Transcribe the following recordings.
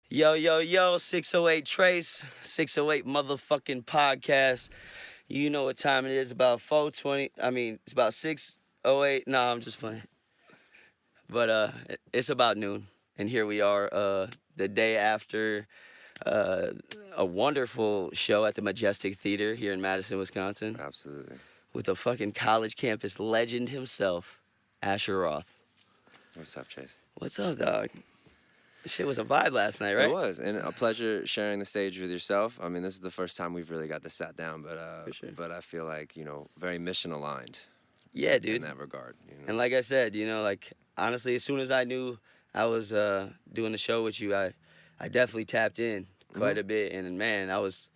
Yo, yo, yo, 608 Trace, 608 motherfucking podcast. You know what time it is, about 4:20. It's about 6:08. Nah, I'm just playing. But it's about noon. And here we are, the day after uh, a wonderful show at the Majestic Theatre here in Madison, Wisconsin, Absolutely. with a fucking college campus legend himself, Asher Roth. What's up, Chase? What's up, dog? Shit was a vibe last night, It right? was, and a pleasure sharing the stage with yourself. I mean, this is the first time we've really got to sat down, For sure. but I feel like very mission aligned. Yeah, in dude. that regard. And like I said, honestly, as soon as I knew I was doing the show with you, I definitely tapped in quite a bit, and man, I was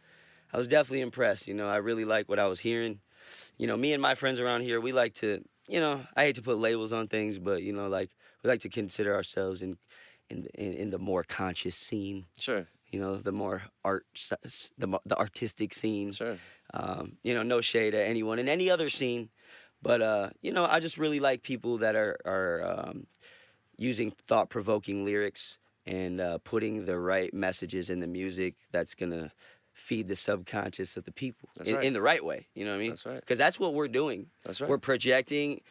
definitely impressed. I really like what I was hearing. Me and my friends around here, we like to, I hate to put labels on things, but we like to consider ourselves in the more conscious scene. Sure. The more the artistic scene. Sure. No shade at anyone in any other scene. But I just really like people that are using thought-provoking lyrics and putting the right messages in the music that's gonna feed the subconscious of the people That's right. in the right way. You know what I mean? That's right. Because that's what we're doing. That's right. We're projecting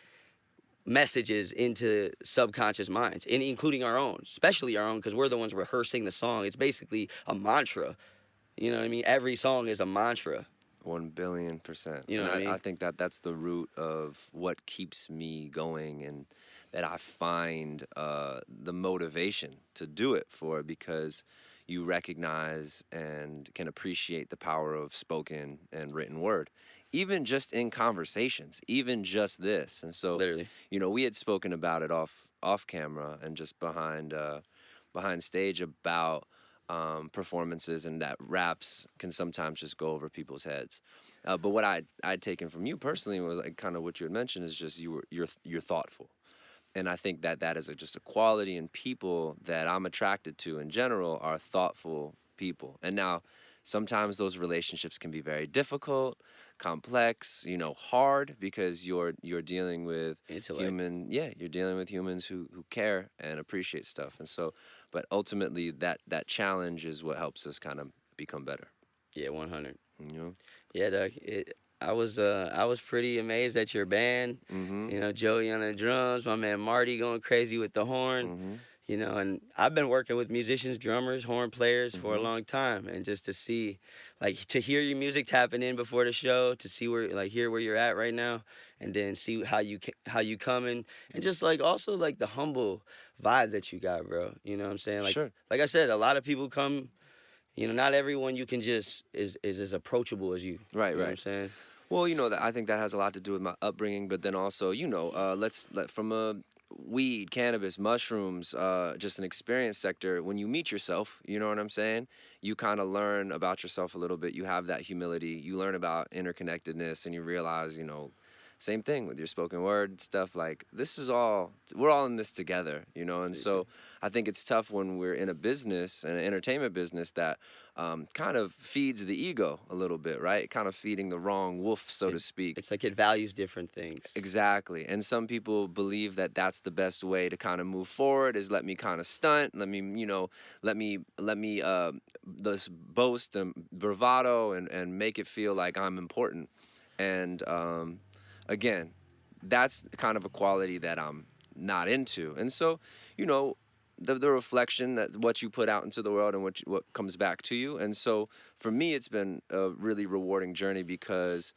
messages into subconscious minds, and including our own, especially our own, because we're the ones rehearsing the song. It's basically a mantra. You know what I mean? Every song is a mantra. 1,000,000,000%. You know what I mean? I think that's the root of what keeps me going, and that I find the motivation to do it for, because you recognize and can appreciate the power of spoken and written word, even just in conversations, even just this. And so, Literally. we had spoken about it off camera and just behind stage about performances, and that raps can sometimes just go over people's heads. But what I'd taken from you personally was like kind of what you had mentioned is just you're thoughtful, and I think that is just a quality in people that I'm attracted to in general, are thoughtful people. And now sometimes those relationships can be very difficult, complex, hard, because you're dealing with Intellect. you're dealing with humans who care and appreciate stuff. And so, but ultimately that challenge is what helps us kind of become better. Yeah, 100. You know? Yeah, Doug. I was pretty amazed at your band. Mm-hmm. Joey on the drums, my man Marty going crazy with the horn. Mm-hmm. And I've been working with musicians, drummers, horn players for a Mm-hmm. long time, and just to see, to hear your music tapping in before the show, to see hear where you're at right now, and then see how you coming, and just also the humble vibe that you got, bro. You know what I'm saying? Sure. Like I said, a lot of people come. Not everyone you can just is as approachable as you. Right, You know what I'm right. saying? Well, that I think that has a lot to do with my upbringing, but then also, from a weed, cannabis, mushrooms, just an experience sector. When you meet yourself, you know what I'm saying? You kind of learn about yourself a little bit. You have that humility. You learn about interconnectedness, and you realize, same thing with your spoken word stuff. Like, we're all in this together, And so I think it's tough when we're in a business, an entertainment business, that kind of feeds the ego a little bit, right? Kind of feeding the wrong wolf, so to speak. It's like it values different things. Exactly. And some people believe that that's the best way to kind of move forward, is let me kind of stunt, let me, this boast and bravado, and make it feel like I'm important. And again, that's kind of a quality that I'm not into. And so, the reflection, that what you put out into the world and what comes back to you. And so for me, it's been a really rewarding journey, because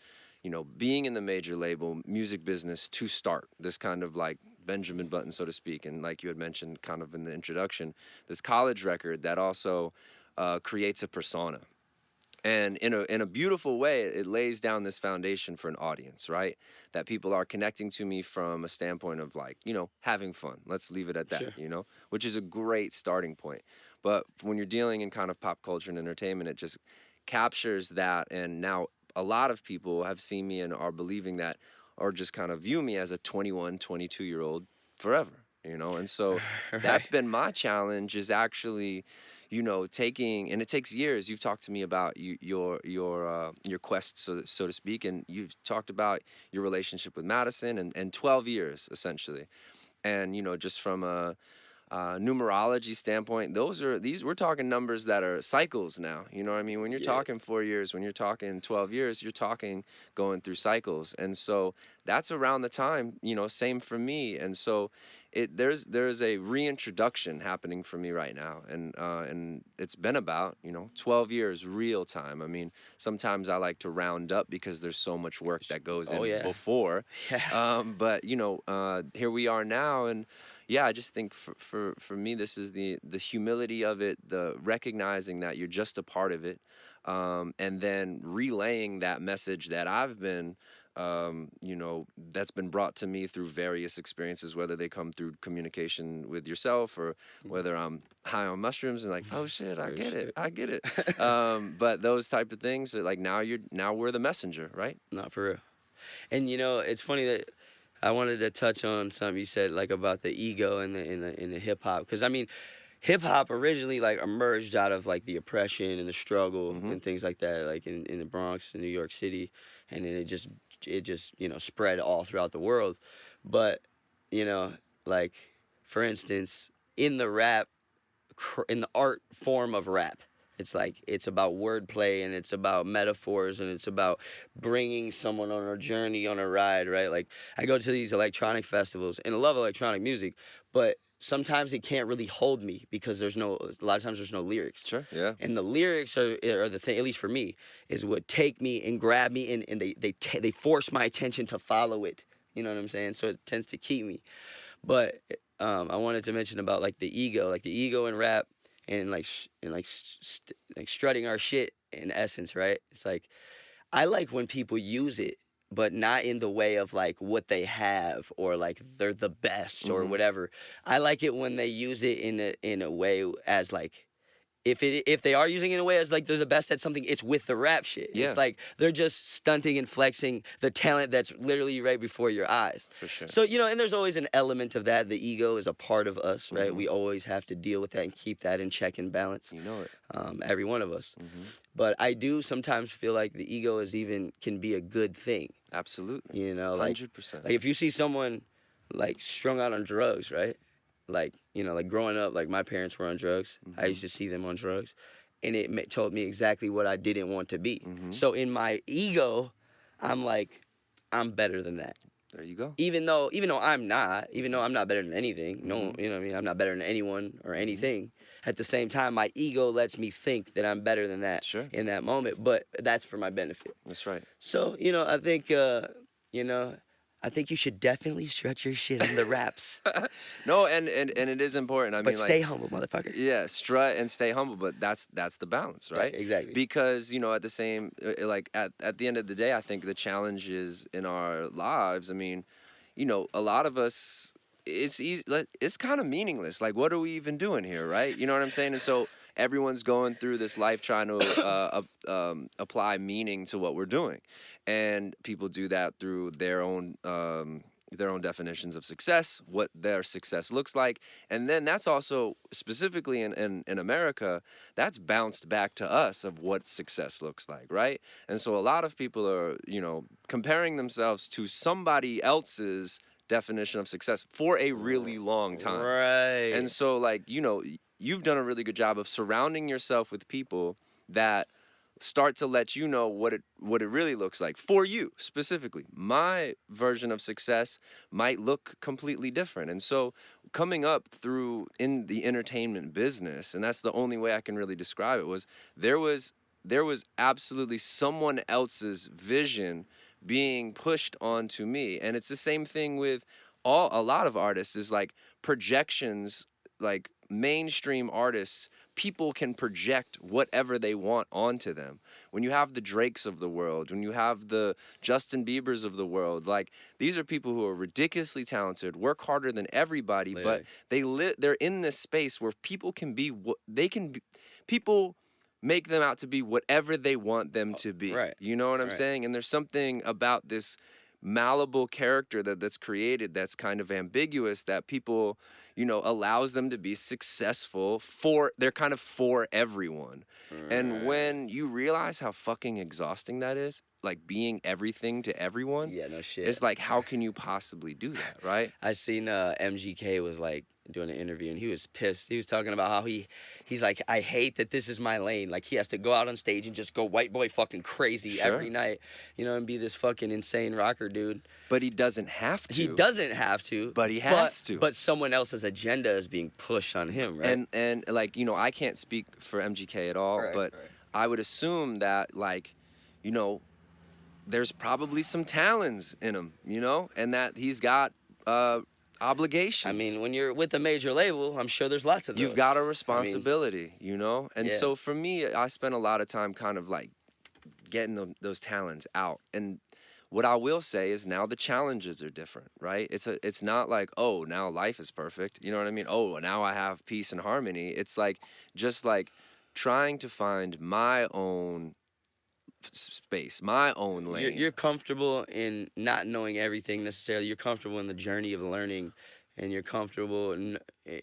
being in the major label music business to start, this kind of like Benjamin Button, so to speak, and like you had mentioned kind of in the introduction, this college record that also creates a persona. And in a beautiful way, it lays down this foundation for an audience, right? That people are connecting to me from a standpoint of having fun. Let's leave it at that, Sure. Which is a great starting point. But when you're dealing in kind of pop culture and entertainment, it just captures that. And now a lot of people have seen me and are believing that, or just kind of view me as a 21, 22-year-old forever, And so that's Right. been my challenge, is actually taking, and it takes years. You've talked to me about your quest, so to speak, and you've talked about your relationship with Madison, and 12 years essentially, and just from numerology standpoint, we're talking numbers that are cycles now. You know what I mean? When you're talking 4 years, when you're talking 12 years, you're talking going through cycles. And so that's around the time, same for me. And so there's a reintroduction happening for me right now. And it's been about, 12 years real time. I mean, sometimes I like to round up because there's so much work that goes in before. Yeah. But here we are now, and yeah, I just think for me, this is the humility of it, the recognizing that you're just a part of it, and then relaying that message that I've been, that's been brought to me through various experiences, whether they come through communication with yourself or whether I'm high on mushrooms and like, oh shit, I get it. But those type of things are like, now we're the messenger, right? Not for real. And it's funny that I wanted to touch on something you said, like about the ego in the hip hop, because I mean, hip hop originally like emerged out of like the oppression and the struggle and things like that, like in the Bronx in New York City, and then it just spread all throughout the world. But like for instance, in the art form of rap, it's about wordplay and it's about metaphors and it's about bringing someone on a journey, on a ride, right? Like I go to these electronic festivals and I love electronic music, but sometimes it can't really hold me because a lot of times there's no lyrics. Sure, yeah. And the lyrics are the thing, at least for me, is what take me and grab me and they force my attention to follow it. You know what I'm saying? So it tends to keep me. But I wanted to mention about like the ego in rap. And strutting our shit in essence, right? It's like I like when people use it, but not in the way of like what they have or like they're the best or whatever. I like it when they use it in a way as like if they are using it in a way as like they're the best at something, it's with the rap shit. Yeah. It's like they're just stunting and flexing the talent that's literally right before your eyes. For sure. So, and there's always an element of that. The ego is a part of us, right? We always have to deal with that and keep that in check and balance. You know it. Every one of us. But I do sometimes feel like the ego can be a good thing. Absolutely. Like 100%. Like if you see someone like strung out on drugs, right? Like, like growing up, like my parents were on drugs. I used to see them on drugs. And it told me exactly what I didn't want to be. So in my ego, I'm like, I'm better than that. There you go. Even though I'm not better than anything. No, you know what I mean? I'm not better than anyone or anything. At the same time, my ego lets me think that I'm better than that in that moment. But that's for my benefit. That's right. So, I think, I think you should definitely strut your shit on the raps. No, and it is important. I But mean, stay humble, motherfucker. Yeah, strut and stay humble, but that's the balance, right? Yeah, exactly. Because at the same at the end of the day, I think the challenges in our lives. I mean, a lot of us, it's easy. It's kind of meaningless. Like, what are we even doing here, right? You know what I'm saying? And so everyone's going through this life trying to apply meaning to what we're doing, and people do that through their own definitions of success, what their success looks like, and then that's also specifically in America, that's bounced back to us of what success looks like, right? And so a lot of people are comparing themselves to somebody else's definition of success for a really long time, Right. And so you've done a really good job of surrounding yourself with people that start to let you know what it really looks like for you specifically. My version of success might look completely different. And so coming up through in the entertainment business, and that's the only way I can really describe it, was there was absolutely someone else's vision being pushed onto me. And it's the same thing with a lot of artists, is like projections, like mainstream artists, people can project whatever they want onto them. When you have the Drakes of the world, when you have the Justin Biebers of the world, like these are people who are ridiculously talented, work harder than everybody, but they're in this space where people can be people make them out to be whatever they want them to be. Right. You know what I'm saying? And there's something about this malleable character that's created that's kind of ambiguous, that people, allows them to be successful they're kind of for everyone. And when you realize how fucking exhausting that is, like being everything to everyone, Yeah, no shit. it's like, how can you possibly do that, right? I seen MGK was like doing an interview and he was pissed. He was talking about how he's like, I hate that this is my lane. Like he has to go out on stage and just go white boy fucking crazy every night, and be this fucking insane rocker dude. But he doesn't have to. He doesn't have to. But he has to. But someone else's agenda is being pushed on him, right? And like, I can't speak for MGK at all, but I would assume that, like, there's probably some talents in him, and that he's got obligations. I mean, when you're with a major label, I'm sure there's lots of those. You've got a responsibility, And Yeah. so for me, I spent a lot of time kind of like getting those talents out. And what I will say is now the challenges are different, right? It's not like, oh, now life is perfect. You know what I mean? Oh, now I have peace and harmony. It's like just like trying to find my own space, my own lane. You're comfortable in not knowing everything necessarily. You're comfortable in the journey of learning, and you're comfortable in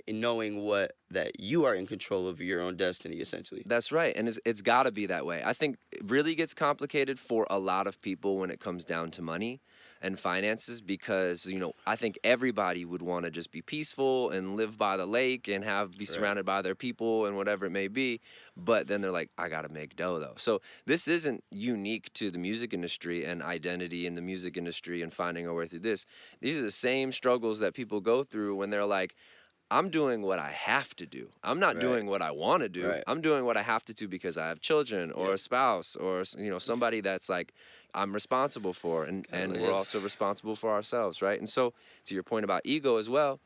knowing that you are in control of your own destiny, essentially. That's right, and it's got to be that way. I think it really gets complicated for a lot of people when it comes down to money and finances, because I think everybody would want to just be peaceful and live by the lake and be surrounded by their people and whatever it may be, but then they're like, I gotta make dough though. So this isn't unique to the music industry and identity in the music industry and finding our way through this. These are the same struggles that people go through when they're like, I'm doing what I have to do. I'm not doing what I want to do. Right. I'm doing what I have to do because I have children or a spouse or somebody that's like I'm responsible for, and we're also responsible for ourselves, right? And so to your point about ego as well,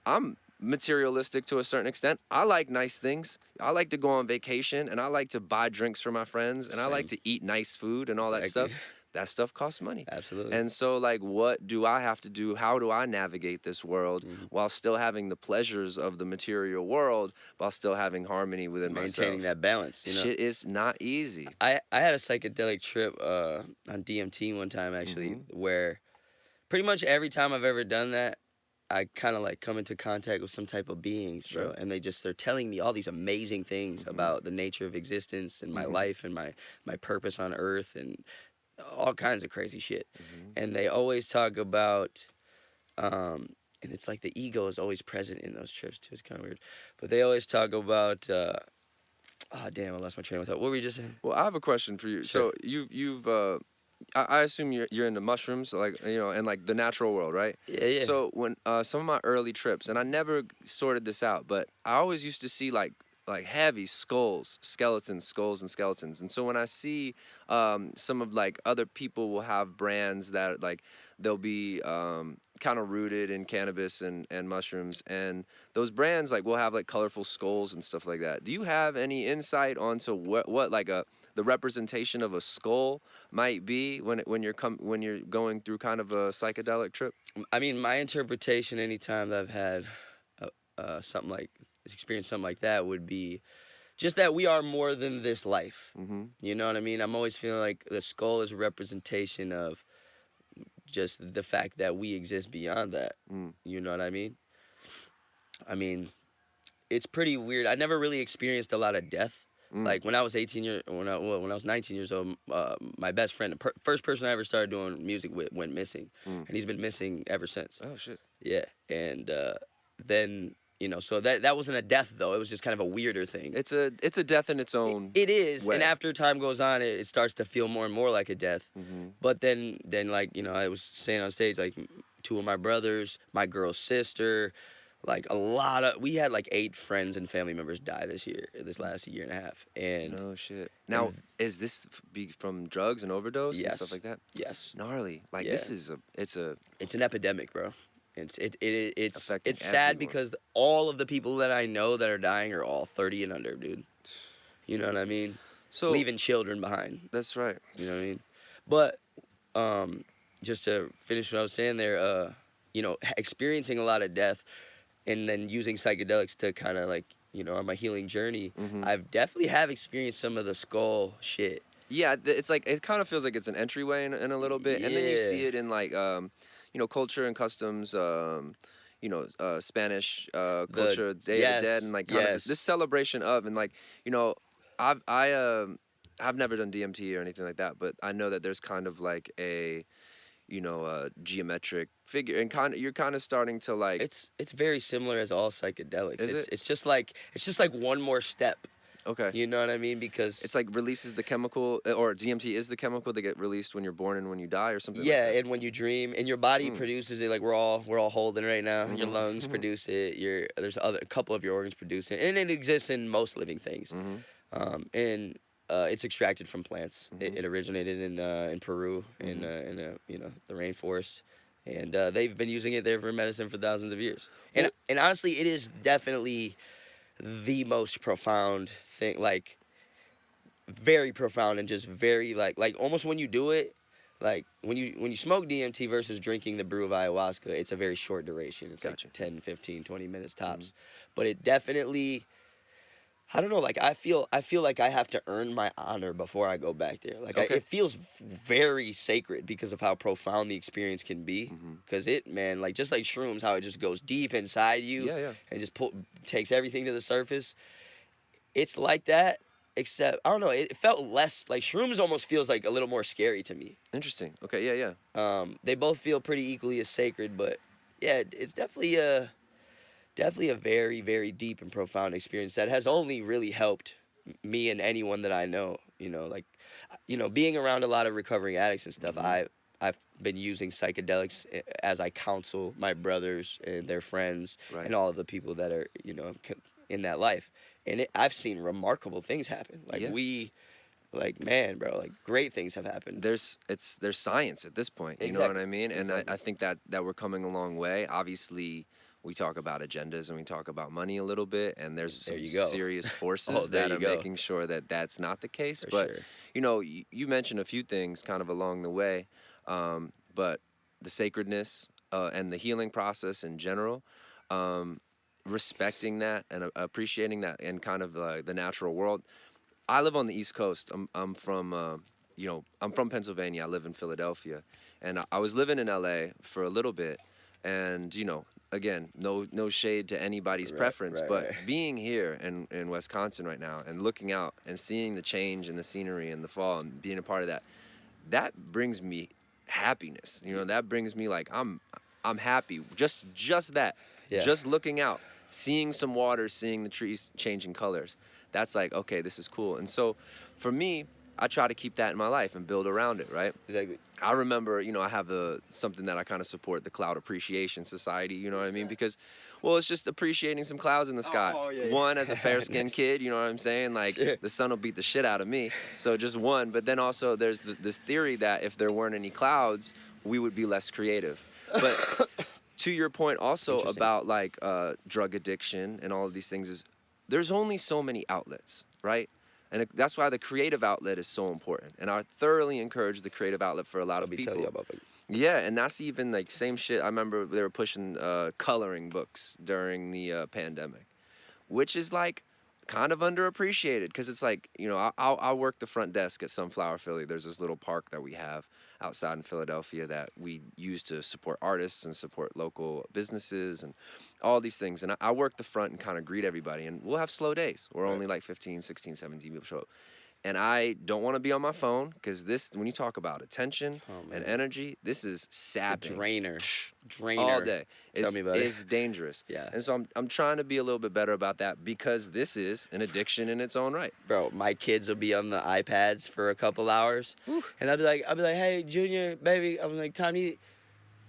I'm materialistic to a certain extent. I like nice things. I like to go on vacation, and I like to buy drinks for my friends, and I like to eat nice food and all that stuff. That stuff costs money. Absolutely. And so, like, what do I have to do? How do I navigate this world while still having the pleasures of the material world, while still having harmony within myself? Maintaining that balance. Shit is not easy. I had a psychedelic trip on DMT one time, actually, where pretty much every time I've ever done that, I kind of like come into contact with some type of beings, bro. And they're telling me all these amazing things about the nature of existence and my life and my purpose on earth and all kinds of crazy shit. And they always talk about, and it's like the ego is always present in those trips too. It's kind of weird. But they always talk about, oh damn, I lost my train of thought. What were you just saying? Well, I have a question for you. Sure. So you've I assume you're into mushrooms, like, and like the natural world, right? Yeah. So when some of my early trips, and I never sorted this out, but I always used to see like heavy skulls and skeletons. And so when I see some of like other people will have brands that like they'll be kind of rooted in cannabis and mushrooms, and those brands like will have like colorful skulls and stuff like that. Do you have any insight onto what like the representation of a skull might be when you're going through kind of a psychedelic trip? I mean, my interpretation anytime that I've had experienced something like that would be just that we are more than this life. You know what I mean? I'm always feeling like the skull is a representation of just the fact that we exist beyond that. You know what I mean? I mean, it's pretty weird. I never really experienced a lot of death. Like when I was 19 years old, my best friend, the first person I ever started doing music with, went missing, and he's been missing ever since. Oh shit. Yeah, and then so that wasn't a death though. It was just kind of a weirder thing. It's a death in its own. It is, way. And after time goes on, it starts to feel more and more like a death. But then like I was saying on stage, like 2 of my brothers, my girl's sister. Like we had like 8 friends and family members die this last year and a half. And no shit. Now, is this from drugs and overdose and stuff like that? Yes. Gnarly. Like Yeah. this is it's an epidemic, bro. It's affecting sad everyone. because all of the people that I know that are dying are all 30 and under, dude. You know what I mean? So leaving children behind. That's right. You know what I mean? But just to finish what I was saying there, experiencing a lot of death and then using psychedelics to kind of like, on my healing journey, I've definitely experienced some of the skull shit. Yeah, it's like it kind of feels like it's an entryway in a little bit, and then you see it in like culture and customs, Spanish culture, Day of the Dead, and like kind of this celebration of, and like, I've never done DMT or anything like that, but I know that there's kind of like a geometric figure, and you're kind of starting to like. It's very similar as all psychedelics. Is it? It's just like one more step. Okay. You know what I mean? Because it's like releases the chemical, or DMT is the chemical that get released when you're born and when you die, or something. Yeah, like that. And when you dream, and your body produces it. Like we're all holding right now. Your lungs produce it. There's a couple of your organs produce it, and it exists in most living things. And it's extracted from plants. It originated in Peru, in the rainforest, and they've been using it there for medicine for thousands of years. And honestly, it is definitely the most profound thing, like very profound, and just very like almost when you do it, like when you smoke DMT versus drinking the brew of ayahuasca, it's a very short duration. It's like 10, 15, 20 minutes tops. But it definitely, I don't know, like I feel like I have to earn my honor before I go back there. Like it feels very sacred because of how profound the experience can be. Because like just like shrooms, how it just goes deep inside you, and just takes everything to the surface. It's like that, except I don't know. It felt less like shrooms. Almost feels like a little more scary to me. Interesting. Okay. Yeah. They both feel pretty equally as sacred, but yeah, it's definitely a very, very deep and profound experience that has only really helped me and anyone that I know. Being around a lot of recovering addicts and stuff, I've been using psychedelics as I counsel my brothers and their friends and all of the people that are, in that life. And I've seen remarkable things happen. Man, bro, like great things have happened. There's science at this point. You know what I mean? And I think that we're coming a long way. Obviously, we talk about agendas and we talk about money a little bit, and there's some serious forces that are making sure that that's not the case. But you mentioned a few things kind of along the way, but the sacredness and the healing process in general, respecting that and appreciating that, and kind of the natural world. I live on the East Coast. I'm from Pennsylvania. I live in Philadelphia, and I was living in LA for a little bit. And again, no shade to anybody's preference, but being here in Wisconsin right now and looking out and seeing the change in the scenery in the fall and being a part of that brings me happiness. That brings me like I'm happy. Just that. Yeah. Just looking out, seeing some water, seeing the trees changing colors. That's like, okay, this is cool. And so for me, I try to keep that in my life and build around it, right? Exactly. I remember, I have something that I kind of support, the Cloud Appreciation Society, you know what I mean? Because, well, it's just appreciating some clouds in the sky. One, as a fair-skinned kid, you know what I'm saying? Like, the sun will beat the shit out of me. So just one. But then also there's this theory that if there weren't any clouds, we would be less creative. But to your point also about, like, drug addiction and all of these things is there's only so many outlets, right? And that's why the creative outlet is so important. And I thoroughly encourage the creative outlet for a lot of people. Tell you about it. Yeah, and that's even like same shit. I remember they were pushing coloring books during the pandemic, which is like kind of underappreciated because it's like, I'll work the front desk at Sunflower Philly. There's this little park that we have outside in Philadelphia that we use to support artists and support local businesses and all these things. And I work the front and kind of greet everybody. And we'll have slow days where only like 15, 16, 17 people show up. And I don't want to be on my phone because when you talk about attention and energy, this is sapping. Drainer. All day. Tell me about it. It's dangerous. Yeah. And so I'm trying to be a little bit better about that because this is an addiction in its own right. Bro, my kids will be on the iPads for a couple hours. And I'll be like, hey, Junior, baby, I'm like, time to eat.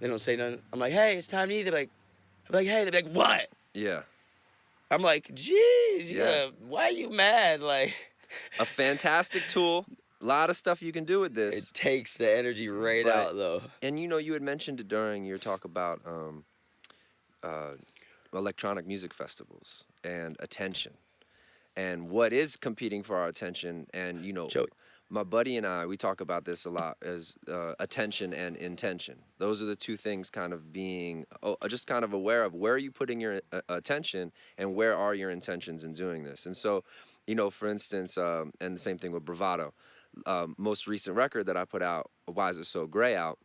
They don't say nothing. I'm like, hey, it's time to eat. I'm like, hey. They're like, what? Yeah. I'm like, geez, why are you mad? Like, a fantastic tool. A lot of stuff you can do with this. It takes the energy right out, though. And you had mentioned it during your talk about electronic music festivals and attention, and what is competing for our attention. And Joey. My buddy and I, we talk about this a lot as attention and intention. Those are the two things kind of being just kind of aware of where are you putting your attention and where are your intentions in doing this. And so, for instance, and the same thing with Bravado, most recent record that I put out, Why Is It So Gray out,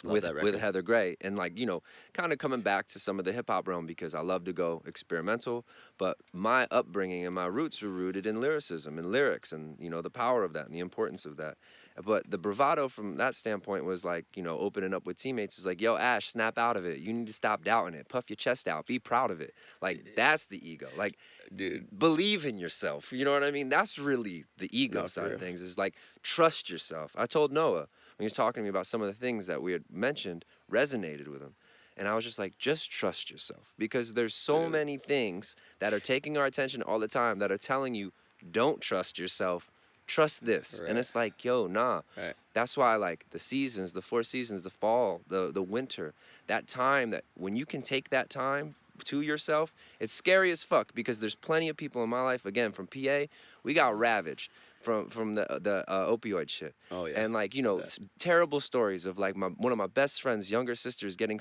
Love that with record. Heather Gray, and like, you know, kind of coming back to some of the hip hop realm, because I love to go experimental, but my upbringing and my roots are rooted in lyricism and lyrics, and you know, the power of that and the importance of that. But the bravado from that standpoint was like, you know, opening up with teammates is like, yo, Ash, snap out of it. You need to stop doubting it. Puff your chest out. Be proud of it. Like, that's the ego. Like, Dude. believe in yourself. You know what I mean? That's really the ego No, for side of real. things, is like, trust yourself. I told Noah when he was talking to me about some of the things that we had mentioned resonated with him. And I was just like, just trust yourself, because there's so many things that are taking our attention all the time that are telling you, don't trust yourself. Trust this. Right. And it's like, yo, nah. Right. That's why, like, the seasons, the 4 seasons, the fall, the winter, that time, that when you can take that time to yourself, it's scary as fuck, because there's plenty of people in my life, again, from PA, we got ravaged from the opioid shit. Oh, yeah. And like, you know, terrible stories of like one of my best friend's younger sisters getting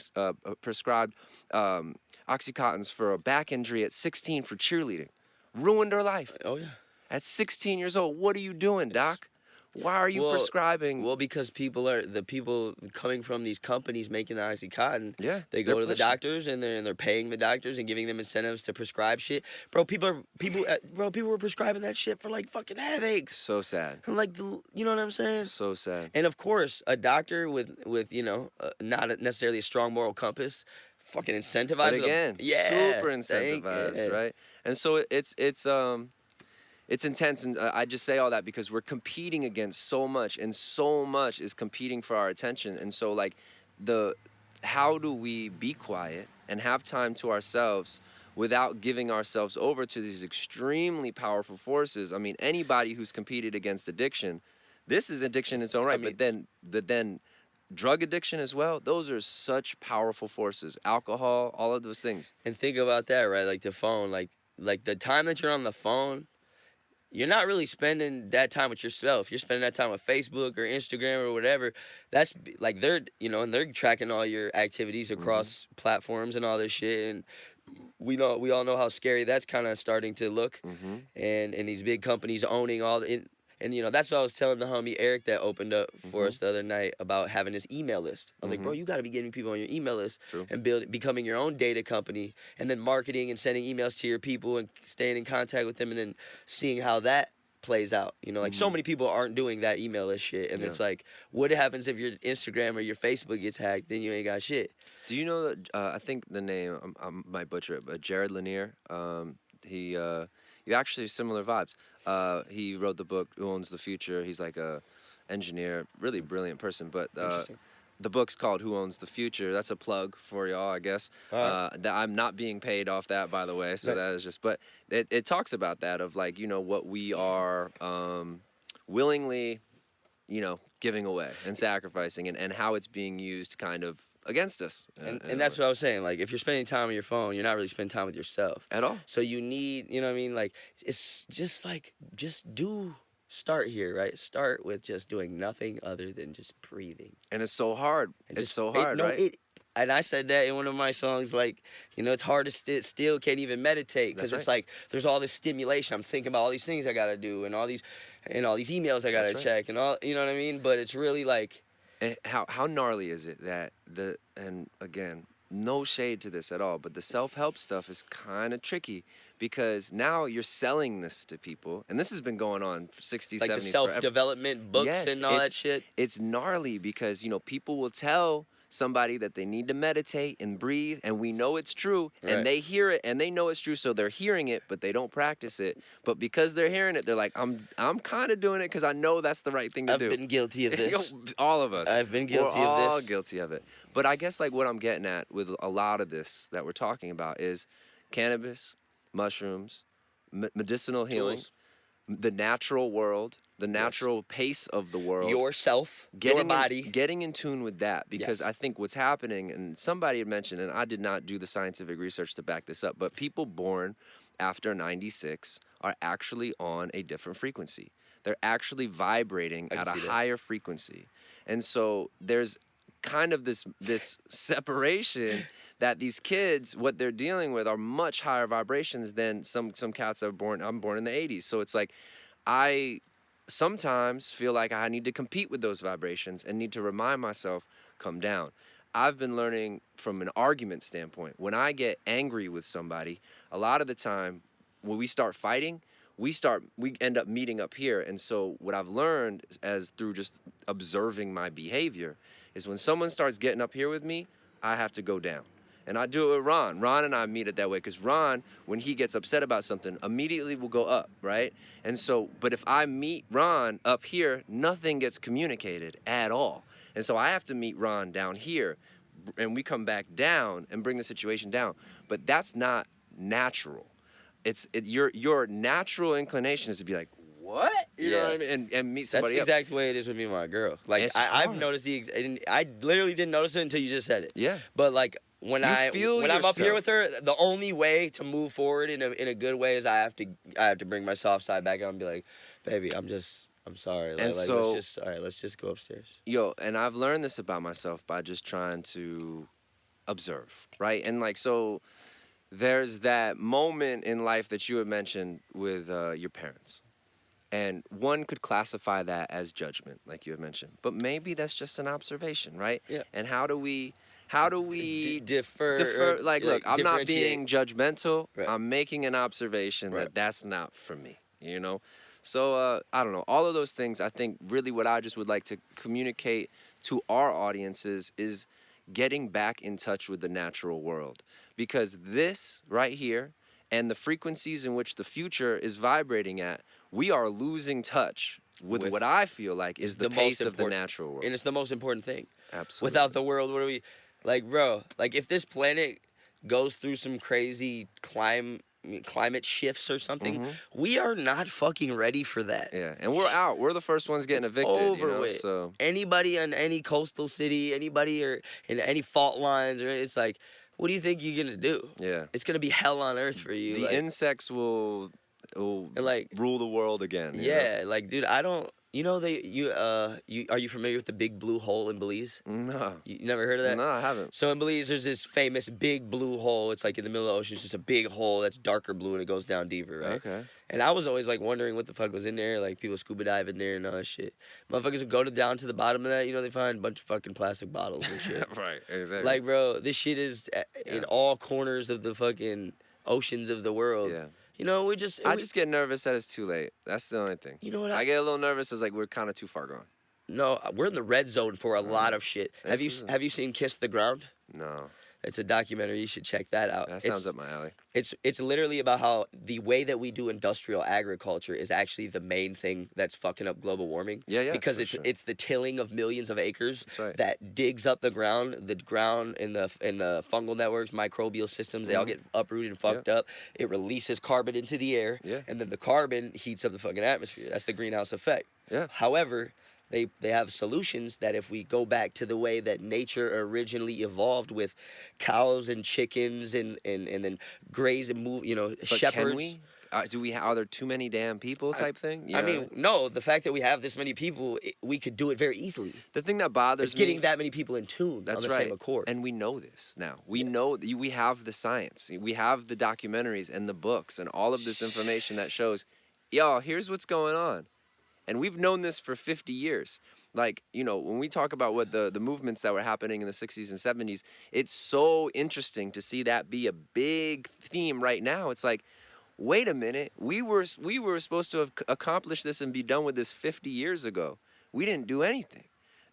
prescribed Oxycontins for a back injury at 16 for cheerleading. Ruined her life. Oh, yeah. At 16 years old, what are you doing, doc? Why are you prescribing? Well, because the people coming from these companies making the OxyContin. Yeah, they go to the doctors and they're paying the doctors and giving them incentives to prescribe shit. Bro, people were prescribing that shit for like fucking headaches. So sad. And like you know what I'm saying? So sad. And of course, a doctor with you know not necessarily a strong moral compass, fucking incentivized. But again, yeah, super incentivized, right? And so it's intense, and I just say all that because we're competing against so much, and so much is competing for our attention. And so, like, how do we be quiet and have time to ourselves without giving ourselves over to these extremely powerful forces? I mean, anybody who's competed against addiction, this is addiction in its own right, but then drug addiction as well, those are such powerful forces. Alcohol, all of those things. And think about that, right? Like the phone, like the time that you're on the phone, you're not really spending that time with yourself. You're spending that time with Facebook or Instagram or whatever. That's like and they're tracking all your activities across platforms and all this shit. And we all know how scary that's kind of starting to look. And these big companies owning all the. And you know, that's what I was telling the homie Eric that opened up for us the other night about having this email list. I was like, bro, you got to be getting people on your email list and becoming your own data company, and then marketing and sending emails to your people and staying in contact with them, and then seeing how that plays out. You know, like so many people aren't doing that email list shit, and it's like, what happens if your Instagram or your Facebook gets hacked? Then you ain't got shit. Do you know that? I think the name I might butcher it, but Jared Lanier. You actually similar vibes. He wrote the book Who Owns the Future. He's like a engineer, really brilliant person. But the book's called Who Owns the Future. That's a plug for y'all, I guess. That I'm not being paid off that, by the way. So that is just. But it talks about that, of like, you know, what we are willingly, you know, giving away and sacrificing, and how it's being used kind of against us. And that's what I was saying. Like, if you're spending time on your phone, you're not really spending time with yourself at all. So you need, you know what I mean? Like, it's just like, start here, right? Start with just doing nothing other than just breathing. And it's so hard. It's so hard, right? And I said that in one of my songs, like, you know, it's hard to still can't even meditate, because it's like there's all this stimulation. I'm thinking about all these things I gotta do, and all these emails I gotta check, and all, you know what I mean? But it's really like, and how gnarly is it that and again, no shade to this at all, but the self-help stuff is kind of tricky, because now you're selling this to people, and this has been going on for 60s, like 70s, the self-development books and all that shit. It's gnarly because, you know, people will tell somebody that they need to meditate and breathe, and we know it's true, and they hear it and they know it's true, so they're hearing it, but they don't practice it. But because they're hearing it, they're like, I'm kind of doing it because I know that's the right thing to do. I've been guilty of this. All of us. I've been guilty We're of this. all guilty of it. But I guess like what I'm getting at with a lot of this that we're talking about is cannabis, mushrooms, medicinal healing, the natural world, the natural pace of the world, yourself, your body, getting in tune with that, because I think what's happening, and somebody had mentioned, and I did not do the scientific research to back this up, but people born after 96 are actually on a different frequency. They're actually vibrating at a higher frequency. And so there's kind of this separation that these kids, what they're dealing with are much higher vibrations than some cats that I'm born in the 80s. So it's like, I sometimes feel like I need to compete with those vibrations and need to remind myself, come down. I've been learning from an argument standpoint. When I get angry with somebody, a lot of the time when we start fighting, we end up meeting up here. And so what I've learned as through just observing my behavior is when someone starts getting up here with me, I have to go down. And I do it with Ron. Ron and I meet it that way because Ron, when he gets upset about something, immediately will go up, right? And so, but if I meet Ron up here, nothing gets communicated at all. And so I have to meet Ron down here, and we come back down and bring the situation down. But that's not natural. Your natural inclination is to be like, what? You know what I mean? And meet somebody That's else. the exact way it is with me and my girl. Like, I've noticed and I literally didn't notice it until you just said it. Yeah. But like, when I'm up here with her, the only way to move forward in a good way is I have to bring my soft side back out and be like, baby, I'm sorry. Like, so, let's just go upstairs. Yo, and I've learned this about myself by just trying to observe, right? And like, so there's that moment in life that you had mentioned with your parents. And one could classify that as judgment, like you had mentioned. But maybe that's just an observation, right? Yeah. And how do we defer? Like, look, I'm not being judgmental. Right. I'm making an observation that that's not for me, you know? So, I don't know. All of those things, I think really what I just would like to communicate to our audiences is getting back in touch with the natural world. Because this right here and the frequencies in which the future is vibrating at, we are losing touch with what I feel like is the pace of the natural world. And it's the most important thing. Absolutely. Without the world, what are we... Like, bro, like, if this planet goes through some crazy climate shifts or something, we are not fucking ready for that. Yeah, and we're out. We're the first ones getting evicted. Over with. So anybody in any coastal city, anybody or in any fault lines, or it's like, what do you think you're gonna do? Yeah, it's gonna be hell on earth for you. The insects will like rule the world again. Yeah, like, dude, I don't. You know, are you familiar with the big blue hole in Belize? No. You never heard of that? No, I haven't. So in Belize, there's this famous big blue hole. It's like in the middle of the ocean. It's just a big hole that's darker blue and it goes down deeper, right? Okay. And I was always like wondering what the fuck was in there. Like, people scuba dive in there and all that shit. Motherfuckers would go down to the bottom of that. You know, they find a bunch of fucking plastic bottles and shit. Right, exactly. Like, bro, this shit is in all corners of the fucking oceans of the world. Yeah. You know, I just get nervous that it's too late. That's the only thing. You know what? I get a little nervous as like we're kind of too far gone. No, we're in the red zone for a lot of shit. Have you seen Kiss the Ground? No. It's a documentary. You should check that out. That sounds up my alley. It's literally about how the way that we do industrial agriculture is actually the main thing that's fucking up global warming. Yeah. Because it's the tilling of millions of acres that digs up the ground and the fungal networks, microbial systems. They all get uprooted and fucked up. It releases carbon into the air, and then the carbon heats up the fucking atmosphere. That's the greenhouse effect. Yeah. However, they have solutions that if we go back to the way that nature originally evolved with cows and chickens and then graze and move, but shepherds. Can we? Are there too many damn people type thing? I mean, no. The fact that we have this many people, we could do it very easily. The thing that bothers me... getting that many people in tune on the same accord. And we know this now. We know, we have the science. We have the documentaries and the books and all of this information that shows, y'all, here's what's going on. And we've known this for 50 years. Like, when we talk about what the movements that were happening in the 60s and 70s, it's so interesting to see that be a big theme right now. It's like, wait a minute, we were supposed to have accomplished this and be done with this 50 years ago. We didn't do anything.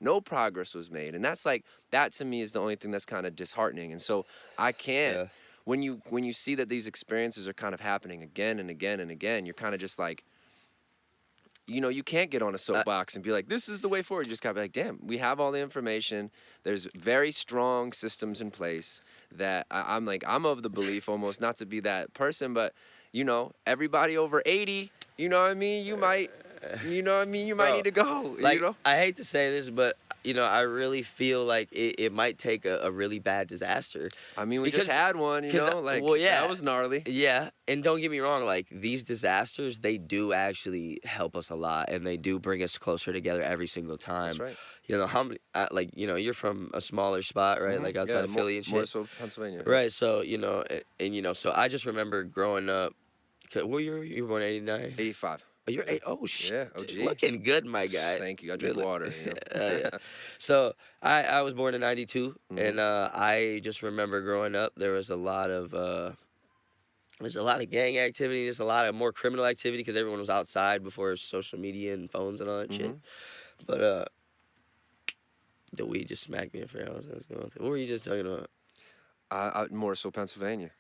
No progress was made. And that to me is the only thing that's kind of disheartening. And so I can't, when you see that these experiences are kind of happening again and again and again, you're kind of just like, you can't get on a soapbox and be like, this is the way forward. You just gotta be like, damn, we have all the information. There's very strong systems in place that I'm of the belief, almost not to be that person, but everybody over 80, you know what I mean? You might need to go. Like, I hate to say this, but I really feel like it might take a really bad disaster. I mean, we just had one, that was gnarly. Yeah, and don't get me wrong, like, these disasters, they do actually help us a lot, and they do bring us closer together every single time. That's right. How many, you're from a smaller spot, right? Like outside of Philly and shit. Morrisville, Pennsylvania. Right, so, so I just remember growing up, you were born in 89? 85. Oh, you're 8. Oh, shit. Yeah, OG. Looking good, my guy. Thank you. I drink water. You know? Yeah. So I was born in '92, Mhm. and I just remember growing up. There was a lot of gang activity, just a lot of more criminal activity because everyone was outside before social media and phones and all that shit. But the weed just smacked me. I forgot what I was going with. What were you just talking about? Morrisville, Pennsylvania.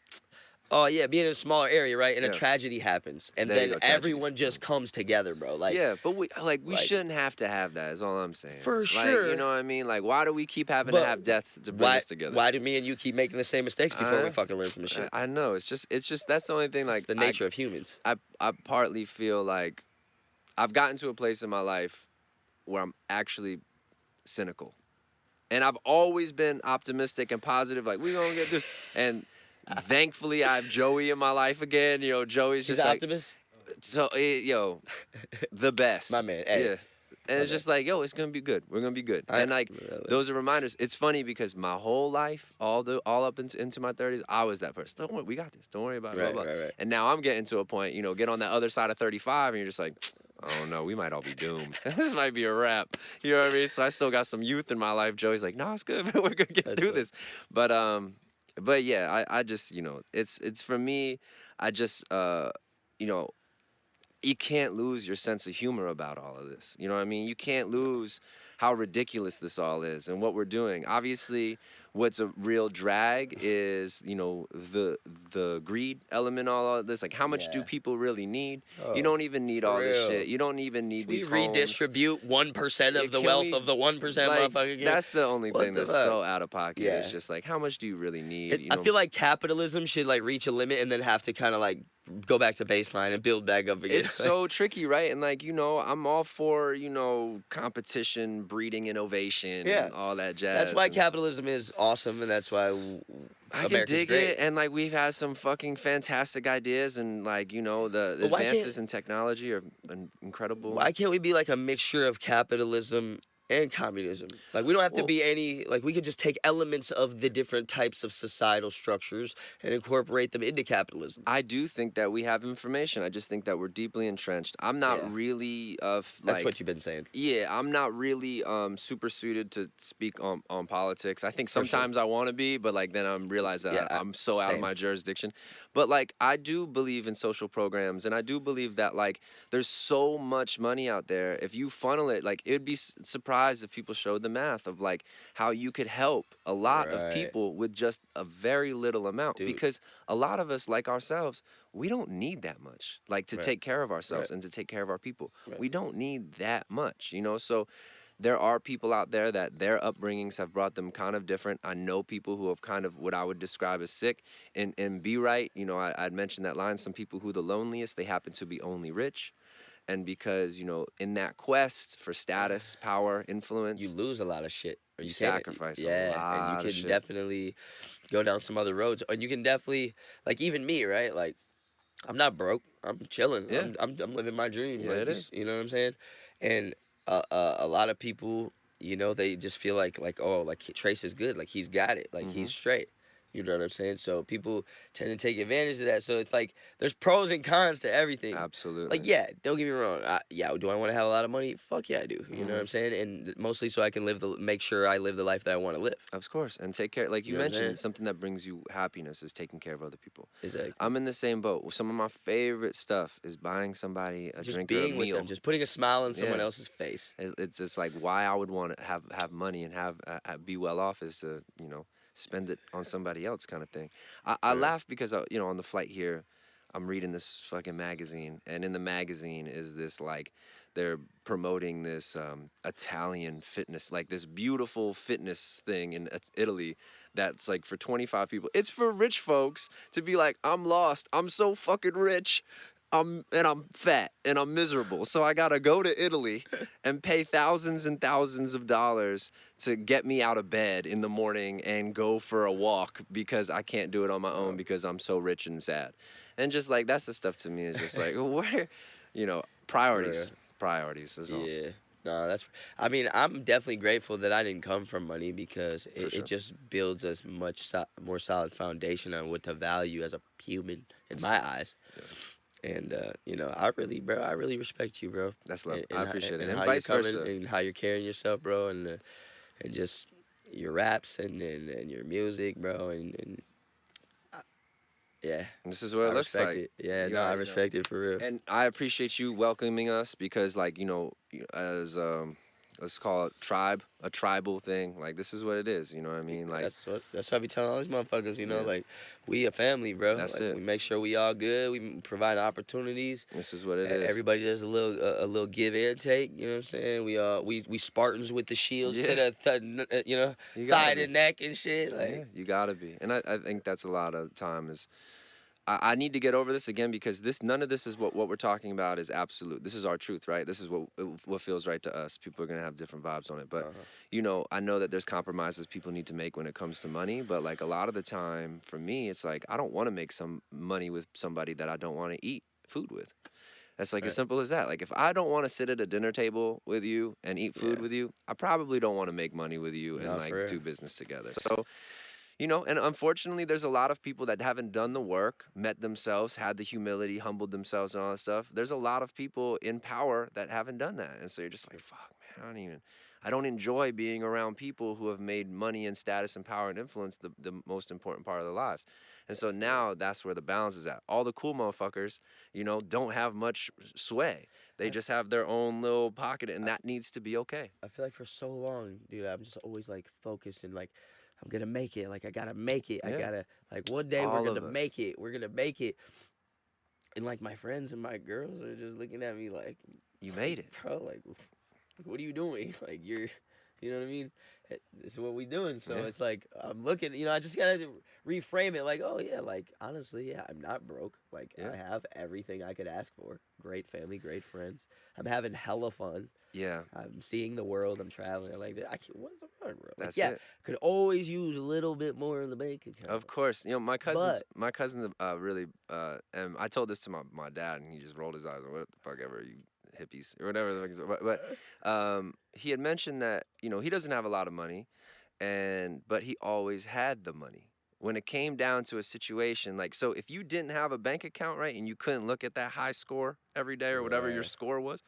Oh yeah, being in a smaller area, right? And a Yeah. tragedy happens, and There you then go, tragedies. everyone just comes together, bro. Like, Yeah, but we like- shouldn't have to have that. Is all I'm saying. For Like, sure. you know what I mean? Like, why do we keep having to But have deaths to bring us together? Why do me and you keep making the same mistakes before we Uh, fucking learn from the shit? I know. It's just that's the only thing. Like It's the nature of humans. I partly feel like I've gotten to a place in my life where I'm actually cynical. And I've always been optimistic and positive, like, we gonna get this. And thankfully, I have Joey in my life again. You know, Joey's He's just an like, optimist. so, the best. My man, hey. Yeah. And it's just like, yo, it's gonna be good. We're gonna be good. And like, those are reminders. It's funny because my whole life, all up into my 30s, I was that person. Don't worry, we got this. Don't worry about it. Blah, blah. Right. And now I'm getting to a point, get on that other side of 35, and you're just like, oh no, we might all be doomed. This might be a wrap. You know what I mean? So I still got some youth in my life. Joey's like, no, it's good. We're gonna get through this. But yeah, I just, it's for me. I just, you can't lose your sense of humor about all of this. You know what I mean? You can't lose how ridiculous this all is and what we're doing. Obviously, what's a real drag is, the greed element, all of this. Like, how much do people really need? You don't even need all this shit. You don't even need these We homes. redistribute 1% of the wealth of the 1%, motherfucker. That's the only thing that's so out of pocket. Yeah. It's just like, how much do you really need? I feel like capitalism should like reach a limit and then have to kind of like go back to baseline and build back up again. It's so tricky, right? And like, I'm all for, competition, breeding innovation, and all that jazz. That's why capitalism is awesome, and that's why I America's can dig great. it. And like, we've had some fucking fantastic ideas, and like, the But why advances in technology are incredible. Why can't we be like a mixture of capitalism and communism? Like, we don't have to be any, like, we could just take elements of the different types of societal structures and incorporate them into capitalism. I do think that we have information. I just think that we're deeply entrenched. I'm not really That's what you've been saying. Yeah, I'm not really super suited to speak on politics. I think sometimes I want to be, but like then I realize that I'm so out of my jurisdiction. But like, I do believe in social programs, and I do believe that like there's so much money out there. If you funnel it, like, it'd be surprised if people showed the math of like how you could help a lot of people with just a very little amount. Because a lot of us, like ourselves, we don't need that much, like, to take care of ourselves and to take care of our people. We don't need that much, so there are people out there that their upbringings have brought them kind of different. I know people who have kind of what I would describe as sick and be right. I'd mentioned that line, some people who the loneliest, they happen to be only rich. And because, in that quest for status, power, influence, You lose a lot of shit. Or you can't- sacrifice a lot and you of can shit. definitely go down some other roads. And you can definitely, like, even me, right? Like, I'm not broke. I'm chilling. Yeah. I'm living my dream. Yeah, like, it is. You know what I'm saying? And a lot of people, they just feel like oh, like Trace is good. Like, he's got it. Like, he's straight. You know what I'm saying? So people tend to take advantage of that. So it's like there's pros and cons to everything. Absolutely. Like, yeah, don't get me wrong. Do I want to have a lot of money? Fuck yeah, I do. You know what I'm saying? And mostly so I can make sure I live the life that I want to live. Of course. And take care. Like you know what I'm saying? mentioned, something that brings you happiness is taking care of other people. Exactly. I'm in the same boat. Some of my favorite stuff is buying somebody a Just drink or a being with meal. them, just putting a smile on someone Yeah. else's face. It's just like why I would want to have money and be well off is to, spend it on somebody else kind of thing. I laugh because, on the flight here, I'm reading this fucking magazine, and in the magazine is this, like, they're promoting this Italian fitness, like this beautiful fitness thing in Italy that's like for 25 people. It's for rich folks to be like, I'm lost. I'm so fucking rich. I'm fat and I'm miserable. So I gotta go to Italy and pay thousands and thousands of dollars to get me out of bed in the morning and go for a walk because I can't do it on my own because I'm so rich and sad. And just like, that's the stuff to me is just like, where, priorities. Priorities is all. Yeah. No, I'm definitely grateful that I didn't come from money because Sure. it just builds a much more solid foundation on what to value as a human in my eyes. Yeah. And you know, I really respect you, bro. That's love. I appreciate it, And and how you're vice coming versa. and how you're carrying yourself, bro, and just your raps and your music, bro, and yeah, This is what I it looks respect like. it. Yeah, You no, I already know. respect it for real. And I appreciate you welcoming us because, like, you know, as let's call it a tribal thing. Like, this is what it is. You know what I mean? Like, That's what I be telling all these motherfuckers. You know, yeah, like we a family, bro. that's Like it. we make sure we all good. We provide opportunities. This is what it is. Everybody does a little give and take. You know what I'm saying? We Spartans with the shields to Yeah, the you know, you gotta thigh be. to neck and shit. Yeah, Like you gotta be. And I think that's a lot of time is I need to get over this again because none of this is what we're talking about is absolute. This is our truth, right? This is what feels right to us. People are gonna have different vibes on it, but you know, I know that there's compromises people need to make when it comes to money. But like a lot of the time, for me, it's like I don't want to make some money with somebody that I don't want to eat food with. That's like as simple as that. Like if I don't want to sit at a dinner table with you and eat food with you, I probably don't want to make money with you and Nah, like for real. do business together. So you know, and unfortunately, there's a lot of people that haven't done the work, met themselves, had the humility, humbled themselves, and all that stuff. There's a lot of people in power that haven't done that, and so you're just like, fuck, man, I don't enjoy being around people who have made money and status and power and influence the most important part of their lives. And so now that's where the balance is at. All the cool motherfuckers, you know, don't have much sway. They just have their own little pocket, and that needs to be okay. I feel like for so long, dude, I'm just always like focused and like I'm gonna make it. Like I gotta make it. I Yeah. gotta like one day All we're of gonna us. make it. We're gonna make it. And like my friends and my girls are just looking at me like, You made it. bro, like what are you doing? Like you know what I mean? This is what we doing. So Yeah. it's like I'm looking. You know, I just gotta reframe it. Like, oh yeah, like honestly, yeah, I'm not broke. Like Yeah. I have everything I could ask for. Great family, great friends. I'm having hella fun. Yeah. I'm seeing the world. I'm traveling. Like I can't. What's the fuck, bro? Like, That's yeah, it. could always use a little bit more in the bank account. Of course, you know my cousins. But- My cousin really, and I told this to my dad, and he just rolled his eyes. What the fuck ever, you hippies or whatever. The fuck is, but he had mentioned that you know he doesn't have a lot of money, but he always had the money. When it came down to a situation like so, if you didn't have a bank account, right, and you couldn't look at that high score every day or whatever your Right. score was,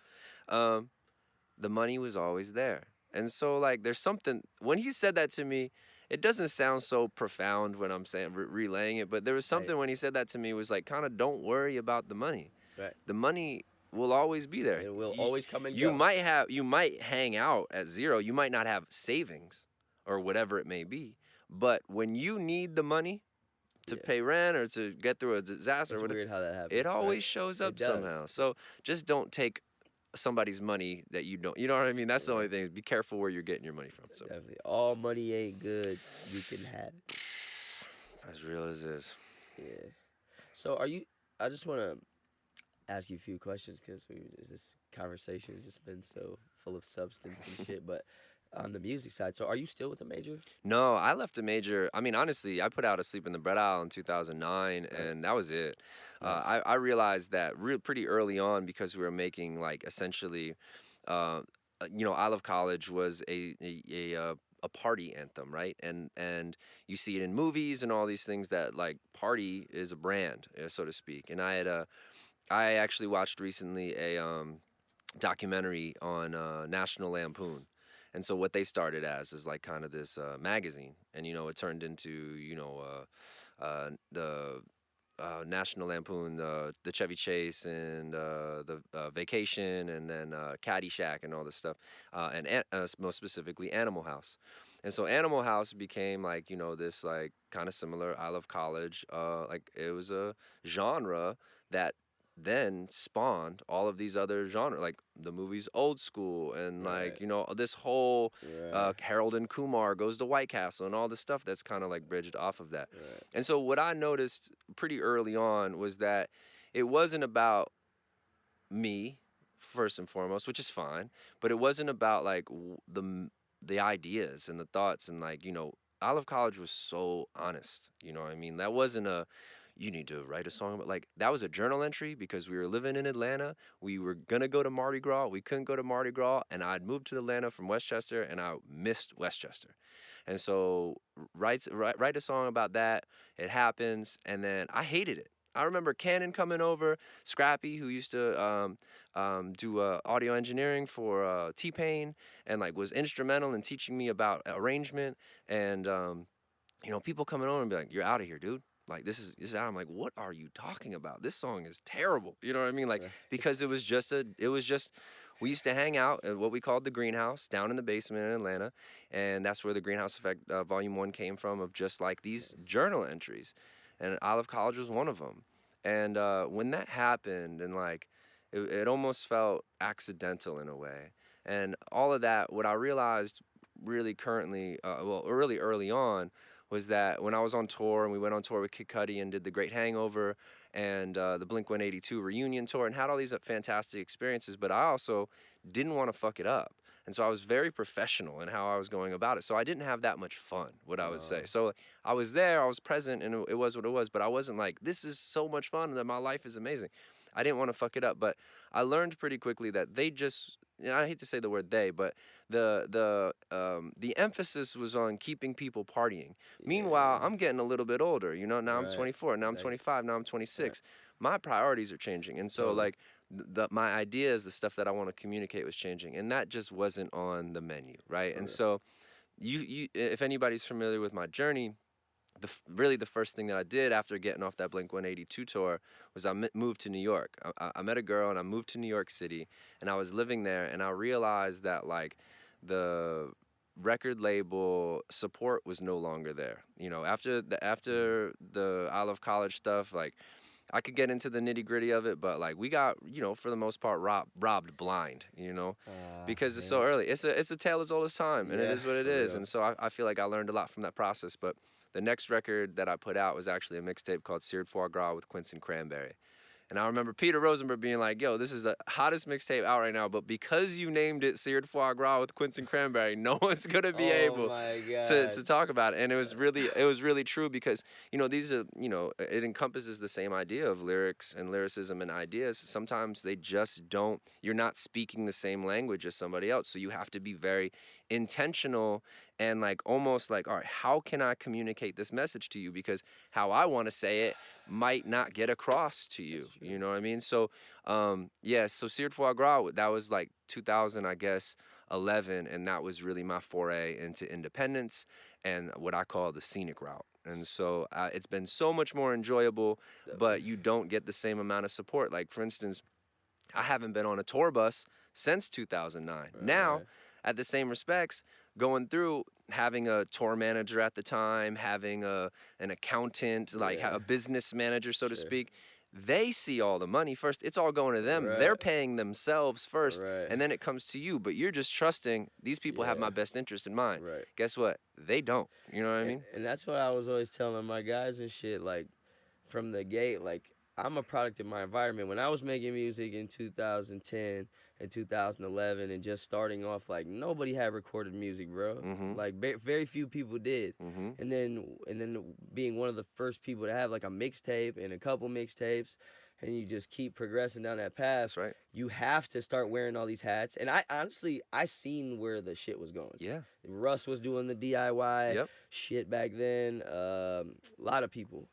the money was always there. And so like there's something when he said that to me, it doesn't sound so profound when I'm saying relaying it, but there was something when he said that to me was like kind of don't worry about the money. Right. The money will always be there. It will always come and you go. you might hang out at zero. You might not have savings or whatever it may be. But when you need the money to pay rent or to get through a disaster It's or whatever, weird how that happens. it always right? shows It up does. somehow. So just don't take somebody's money that you don't. You know what I mean? That's the only thing. Be careful where you're getting your money from. So Definitely. All money ain't good. You can have it. as real as is. Yeah. So I just want to ask you a few questions because this conversation has just been so full of substance and shit. But on the music side, so are you still with a major? No, I left a major. I mean, honestly, I put out "Asleep in the Bread Aisle" in 2009, and that was it. Nice. I realized that pretty early on because we were making like essentially, you know, "I Love College" was a party anthem, right? And you see it in movies and all these things that like party is a brand, so to speak. And I actually watched recently a documentary on National Lampoon. And so what they started as is like kind of this magazine, and you know it turned into the National Lampoon, the Chevy Chase, and the Vacation, and then Caddyshack, and all this stuff, and most specifically Animal House. And so Animal House became like you know this like kind of similar I Love College, like it was a genre that then spawned all of these other genres, like the movies Old School, and like Right. you know this whole Right. Harold and Kumar Goes to White Castle, and all this stuff that's kind of like bridged off of that. Right. And so what I noticed pretty early on was that it wasn't about me first and foremost, which is fine, but it wasn't about like the ideas and the thoughts and like you know Olive College was so honest. You know what I mean? That wasn't a you need to write a song about like that was a journal entry because we were living in Atlanta. We were gonna go to Mardi Gras. We couldn't go to Mardi Gras, and I'd moved to Atlanta from Westchester, and I missed Westchester. And so write a song about that. It happens, and then I hated it. I remember Cannon coming over, Scrappy, who used to do audio engineering for T-Pain, and like was instrumental in teaching me about arrangement. And you know, people coming over and be like, "You're out of here, dude. Like this is out." I'm like, "What are you talking about? This song is terrible." You know what I mean? Like because it was just we used to hang out at what we called the greenhouse down in the basement in Atlanta, and that's where the Greenhouse Effect Volume 1 came from, of just like these journal entries, and Olive College was one of them. And when that happened, and like it almost felt accidental in a way, and all of that, what I realized really currently, really early on, was that when I was on tour, and we went on tour with Kid Cudi and did the Great Hangover and the Blink-182 reunion tour, and had all these fantastic experiences, but I also didn't want to fuck it up. And so I was very professional in how I was going about it. So I didn't have that much fun, what I would say. So I was there, I was present, and it was what it was, but I wasn't like, this is so much fun, that my life is amazing. I didn't want to fuck it up, but I learned pretty quickly that they just, and I hate to say the word they, but the emphasis was on keeping people partying. Meanwhile, I'm getting a little bit older. You know, now I'm 24, now I'm 25, now I'm 26. My priorities are changing, and so like my ideas, the stuff that I want to communicate was changing, and that just wasn't on the menu, right? And so, you if anybody's familiar with my journey, really the first thing that I did after getting off that Blink-182 tour was I moved to New York. I met a girl and I moved to New York City, and I was living there, and I realized that like the record label support was no longer there. You know, after the Olive College stuff, like I could get into the nitty-gritty of it, but like we got, you know, for the most part robbed blind, you know, because it's so early. It's a tale as old as time, and it is what it is. And so I feel like I learned a lot from that process. But the next record that I put out was actually a mixtape called Seared Foie Gras with Quince and Cranberry. And I remember Peter Rosenberg being like, "Yo, this is the hottest mixtape out right now, but because you named it Seared Foie Gras with Quince and Cranberry, no one's gonna be able to talk about it." And it was really true, because you know these are, you know, it encompasses the same idea of lyrics and lyricism and ideas. Sometimes they just don't. You're not speaking the same language as somebody else, so you have to be very intentional and like almost like, all right, how can I communicate this message to you? Because how I want to say it might not get across to you. You know what I mean? So, so Seared Foie Gras, that was like 2000, I guess, 11, and that was really my foray into independence and what I call the scenic route. And so it's been so much more enjoyable, but you don't get the same amount of support. Like, for instance, I haven't been on a tour bus since 2009. Now, at the same respects, going through having a tour manager at the time, having an accountant, like a business manager, so to speak, they see all the money first. It's all going to them. They're paying themselves first, and then it comes to you. But you're just trusting these people have my best interest in mind. Guess what? They don't. You know what I mean? And that's what I was always telling my guys and shit, like, from the gate, like, I'm a product of my environment. When I was making music in 2010 and 2011 and just starting off, like, nobody had recorded music, bro. Like, very few people did. And then being one of the first people to have like a mixtape and a couple mixtapes, and you just keep progressing down that path. You have to start wearing all these hats. And I honestly seen where the shit was going. Russ was doing the DIY shit back then. A lot of people.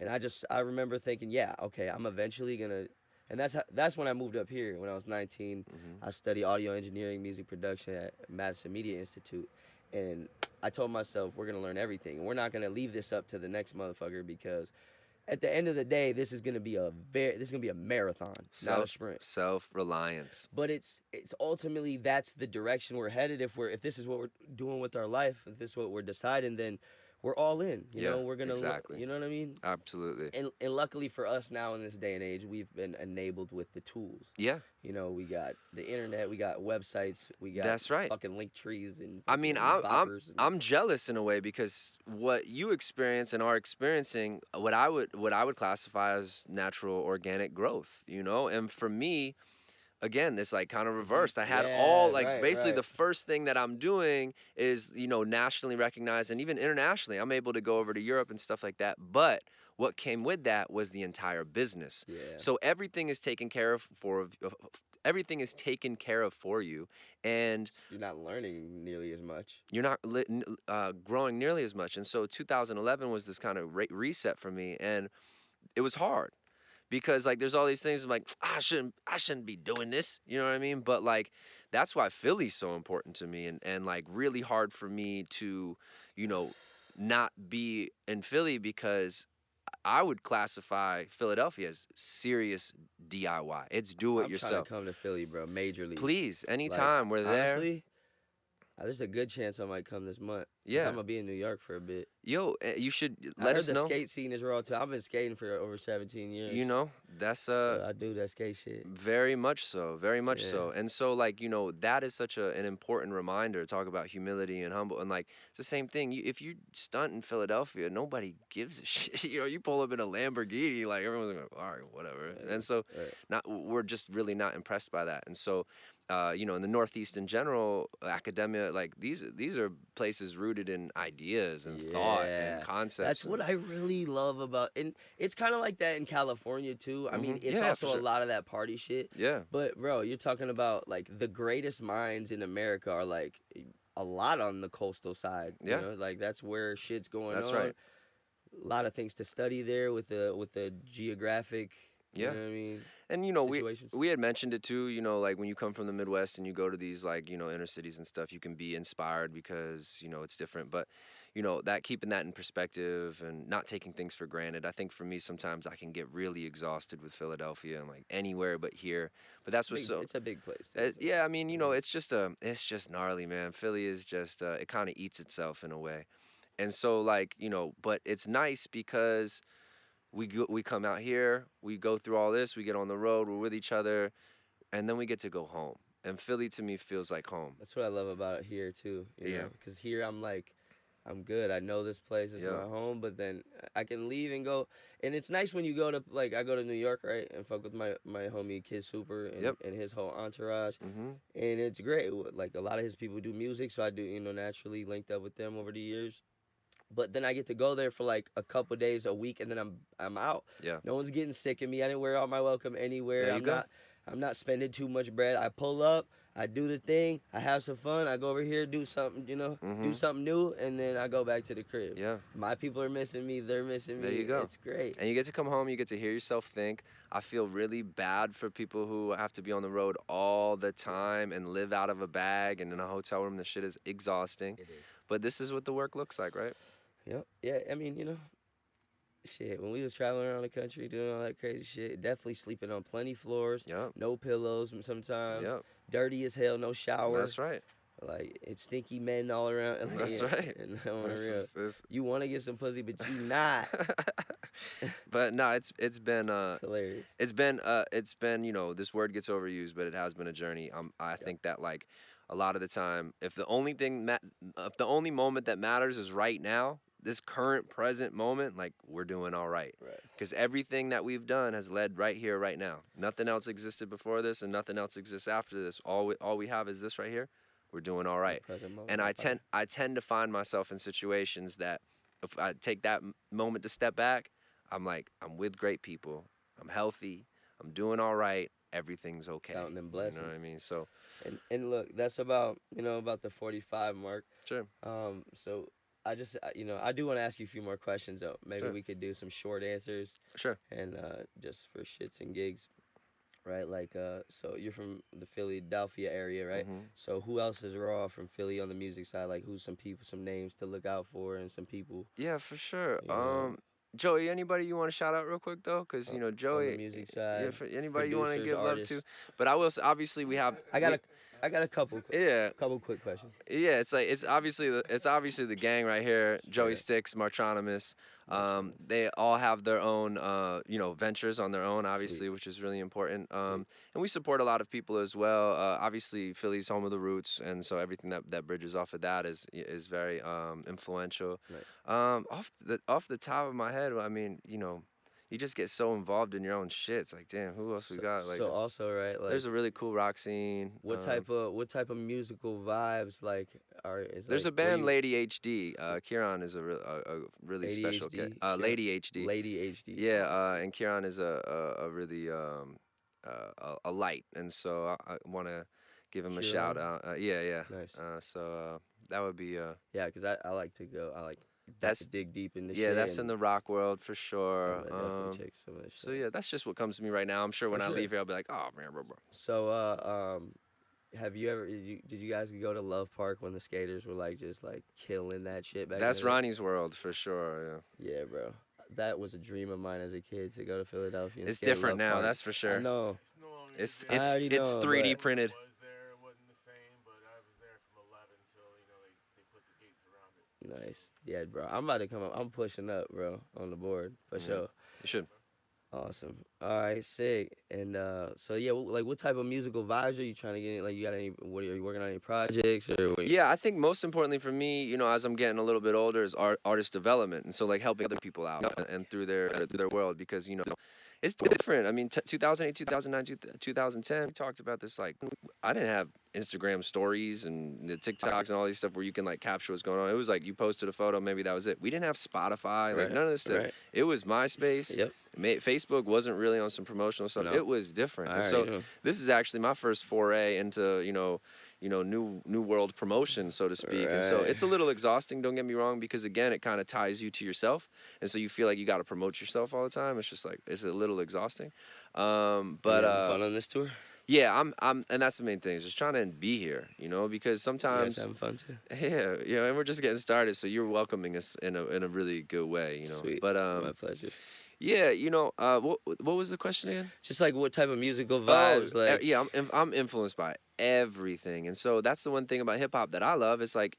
And I remember thinking, okay, I'm eventually gonna, and that's when I moved up here. When I was 19, I studied audio engineering, music production at Madison Media Institute, and I told myself, we're gonna learn everything. We're not gonna leave this up to the next motherfucker, because at the end of the day, this is gonna be a marathon, not a sprint. Self-reliance. But it's ultimately, that's the direction we're headed. If this is what we're doing with our life, if this is what we're deciding, then we're all in. You know, we're gonna you know what I mean? Absolutely. And luckily for us now in this day and age, we've been enabled with the tools. You know, we got the internet, we got websites, we got fucking link trees, and I mean, I'm jealous in a way, because what you experience and are experiencing, what I would classify as natural organic growth, you know? And for me, again, it's like kind of reversed. I had basically the first thing that I'm doing is, you know, nationally recognized, and even internationally, I'm able to go over to Europe and stuff like that. But what came with that was the entire business. So everything is taken care of everything is taken care of for you, and you're not learning nearly as much. You're not growing nearly as much. And so 2011 was this kind of reset for me, and it was hard. because like there's all these things I'm like I shouldn't be doing this, you know what I mean? But like that's why Philly's so important to me, and like really hard for me to, you know, not be in Philly, because I would classify Philadelphia as serious DIY. It's do it I'm trying to yourself. come to Philly, bro, majorly. Please, Like, anytime we're there. honestly, there's a good chance I might come this month. 'Cause Yeah. I'm gonna be in New York for a bit. Yo, you should I let heard us the know. skate scene is raw too. I've been skating for over 17 years. You know, that's so I do that skate shit. very much so, very much Yeah. so. And so like, you know, that is such an important reminder to talk about humility and humble. And like it's the same thing. If you stunt in Philadelphia, nobody gives a shit. You know, you pull up in a Lamborghini, like everyone's like, all right, whatever. And so we're just really not impressed by that. And so you know, in the Northeast in general, academia, like these are places rooted in ideas and thought and concepts. That's what I really love about, and it's kind of like that in California too. I mean, it's Yeah, also for sure. a lot of that party shit. Yeah. But bro, you're talking about like the greatest minds in America are like a lot on the coastal side. Yeah. You know, like that's where shit's going That's on. right. A lot of things to study there with the geographic. Yeah. You know what I mean? And you know, situations. we had mentioned it too, you know, like when you come from the Midwest and you go to these like, you know, inner cities and stuff, you can be inspired because, you know, it's different. But, you know, that keeping that in perspective and not taking things for granted. I think for me sometimes I can get really exhausted with Philadelphia and like anywhere but here. But that's what's so It's a big place. Too, yeah, I mean, you know, it's just gnarly, man. Philly is just it kind of eats itself in a way. And so like, you know, but it's nice because we come out here, we go through all this, we get on the road, we're with each other, and then we get to go home. And Philly to me feels like home. That's what I love about it here too. You Yeah. know? Because here I'm like, I'm good. I know this place is my home, but then I can leave and go. And it's nice when you go to, like, I go to New York, right, and fuck with my homie Kid Super and his whole entourage. Mm-hmm. And it's great. Like, a lot of his people do music, so I do, you know, naturally linked up with them over the years. But then I get to go there for like a couple days, a week, and then I'm out. Yeah. No one's getting sick of me. I didn't wear out my welcome anywhere. There you go. I'm not spending too much bread. I pull up, I do the thing, I have some fun, I go over here, do something, you know, do something new, and then I go back to the crib. Yeah. My people are missing me, they're missing me. There you go. It's great. And you get to come home, you get to hear yourself think. I feel really bad for people who have to be on the road all the time and live out of a bag and in a hotel room. The shit is exhausting. It is. But this is what the work looks like, right? Yep. Yeah, I mean, you know, shit, when we was traveling around the country doing all that crazy shit, definitely sleeping on plenty floors, Yep. no pillows sometimes, Yep. dirty as hell, no shower. That's right. Like, it's stinky men all around. That's right. And on the real. This- You want to get some pussy, but you not. But no, it's been It's hilarious. it's been, you know, this word gets overused, but it has been a journey. I think that like a lot of the time, if the only moment that matters is right now, this current present moment, like we're doing all right. Right. Because everything that we've done has led right here, right now. Nothing else existed before this, and nothing else exists after this. All we have is this right here. We're doing all right. Present moment, And I tend to find myself in situations that if I take that moment to step back, I'm like, I'm with great people. I'm healthy. I'm doing all right. Everything's okay. Counting them You know what I blessings. mean? So, And look, that's about the 45 mark. sure. So I just, I do want to ask you a few more questions, though. Maybe Sure. we could do some short answers. Sure. And just for shits and gigs, right? Like, so you're from the Philadelphia area, right? Mhm. So who else is raw from Philly on the music side? Like, who's some people, some names to look out for, and some people Yeah, for sure. Yeah. Joey, anybody you want to shout out real quick though? Because you know Joey, on the music side. yeah, for anybody you want to producers, give artists. love to. But I will. Obviously, we have. I got a couple. Yeah. Couple quick questions. Yeah, it's like it's obviously the gang right here. Joey Sticks, Martronimus. They all have their own ventures on their own, obviously, which is really important. And we support a lot of people as well. Obviously, Philly's home of the roots, and so everything that bridges off of that is very influential. Nice. Off the top of my head, I mean, you know, you just get so involved in your own shit. It's like, damn, who else we got? Like, so also, right? Like, there's a really cool rock scene. what type of musical vibes like are? There's like, a band, Lady HD. Kieran is a really special ADHD? cat. Lady HD. Lady HD. Yeah, and Kieran is a really a light, and so I want to give him a shout out. Yeah. Nice. So that would be Yeah, because I like to go. I like That's dig deep in the yeah, shit. that's in And the rock world for I'm sure. gonna definitely check some of that So shit. yeah, that's just what comes to me right now. I'm sure For when I sure. leave here, I'll be like, oh man, bro. So, have you ever did you guys go to Love Park when the skaters were like just like killing that shit back That's then? Ronnie's world for sure. Yeah, Yeah, bro. That was a dream of mine as a kid to go to Philadelphia and it's skate at different Love now. Park. That's for I sure. know. It's no longer It's the I same. it's already it's know, 3D but printed. Was there, it wasn't the same, but I was there from 11 till they put the gates around it. nice. Yeah, bro. I'm about to come up. I'm pushing up, bro, on the board for Mhm. sure. You should. Awesome. All right, sick. And so yeah, like what type of musical vibes are you trying to get in? Like you got any? What are you working on any projects or? What? Yeah, I think most importantly for me, as I'm getting a little bit older, is artist development, and so like helping other people out and through their world because it's different. I mean, 2008, 2009, 2010, we talked about this. Like, I didn't have Instagram stories and the TikToks and all these stuff where you can like capture what's going on. It was like you posted a photo, maybe that was it. We didn't have Spotify, like Right, none of this stuff. right. It was MySpace. Yep. Facebook wasn't really on some promotional stuff. No. It was different. I And already so know. this is actually my first foray into new world promotion, so to speak. And so Right. it's a little exhausting, don't get me wrong, because again, it kind of ties you to yourself, and so you feel like you got to promote yourself all the time. It's just like it's a little exhausting. But you having fun on this tour? yeah, and that's the main thing is just trying to be here, because You guys sometimes having fun too? yeah, and we're just getting started, so you're welcoming us in a really good way, Sweet. But My pleasure. yeah, what was the question again? Just like what type of musical vibes? Oh, Like yeah, I'm influenced by everything, and so that's the one thing about hip hop that I love. It's like,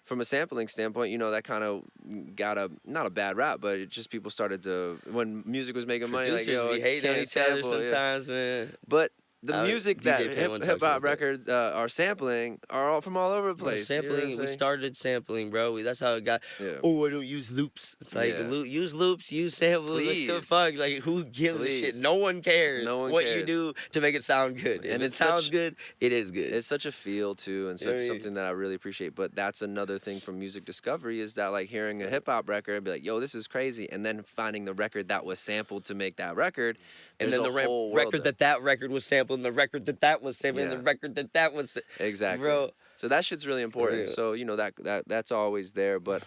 from a sampling standpoint, that kind of got not a bad rap, but it just people started to when music was making money, like producers be hating on can't each other sample, yeah. sometimes, man. But the music DJ that Payne talks hip about hop that. records are sampling are all from all over the Bro, place. You know what I'm sampling. We saying? started sampling, bro. That's how it got. Yeah. Oh, I don't use loops. It's like Yeah. use loops, use samples. Like the Please. fuck, like who gives a shit? Please. No one cares No one what you cares. do to make it sound good. If And it it's sounds such- good, it is good. It's such a feel too, and You know what I such mean? something that I really appreciate. But that's another thing from music discovery is that like hearing a hip hop record and be like, yo, this is crazy, and then finding the record that was sampled to make that record. And there's then a the whole world record there. that record was sampled, and the record that was sampled, and Yeah. the record that was Exactly. Bro. So that shit's really important. real. So that's always there. But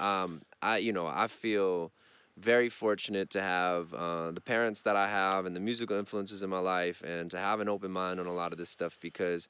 I feel very fortunate to have the parents that I have and the musical influences in my life, and to have an open mind on a lot of this stuff because,